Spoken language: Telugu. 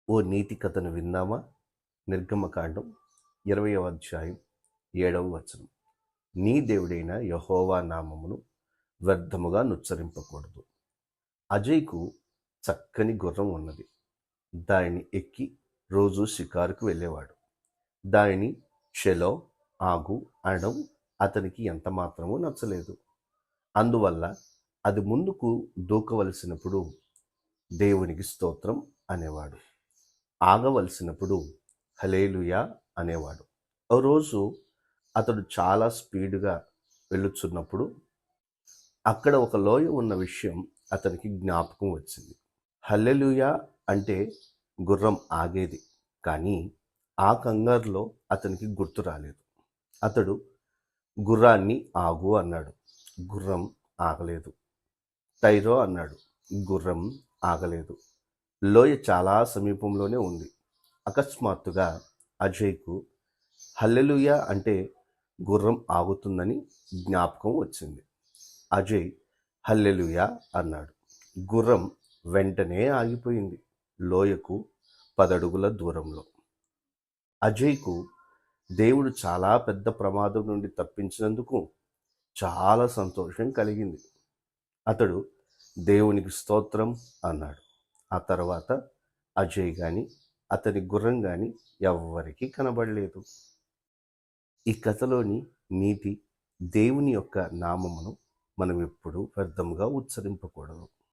ఓ నీతి కథను విందామా? నిర్గమకాండం 20వ అధ్యాయం 7వ వచనం. నీ దేవుడైన యెహోవా నామమును వ్యర్థముగా నుచ్చరింపకూడదు. అజయ్కు చక్కని గుర్రం ఉన్నది. దానిని ఎక్కి రోజు షికారుకు వెళ్ళేవాడు. దానిని చెలో, ఆగు అనడం అతనికి ఎంత మాత్రమూ నచ్చలేదు. అందువల్ల అది ముందుకు దూకవలసినప్పుడు దేవునికి స్తోత్రం అనేవాడు, ఆగవలసినప్పుడు హల్లెలూయా అనేవాడు. ఓ రోజు అతడు చాలా స్పీడ్గా వెళ్ళుచున్నప్పుడు అక్కడ ఒక లోయ ఉన్న విషయం అతనికి జ్ఞాపకం వచ్చింది. హల్లెలూయా అంటే గుర్రం ఆగేది, కానీ ఆ కంగారులో అతనికి గుర్తు రాలేదు. అతడు గుర్రాన్ని ఆగు అన్నాడు, గుర్రం ఆగలేదు. టైరో అన్నాడు, గుర్రం ఆగలేదు. లోయ చాలా సమీపంలోనే ఉంది. అకస్మాత్తుగా అజయ్కు హల్లెలూయా అంటే గుర్రం ఆగుతుందని జ్ఞాపకం వచ్చింది. అజయ్ హల్లెలూయా అన్నాడు. గుర్రం వెంటనే ఆగిపోయింది, లోయకు 10 అడుగుల దూరంలో. అజయ్కు దేవుడు చాలా పెద్ద ప్రమాదం నుండి తప్పించినందుకు చాలా సంతోషం కలిగింది. అతడు దేవునికి స్తోత్రం అన్నాడు. ఆ తర్వాత అజయ్ కానీ అతని గుర్రం కానీ ఎవ్వరికీ కనబడలేదు. ఈ కథలోని నీతి, దేవుని యొక్క నామమును మనం ఎప్పుడూ వ్యర్థంగా ఉచ్చరింపకూడదు.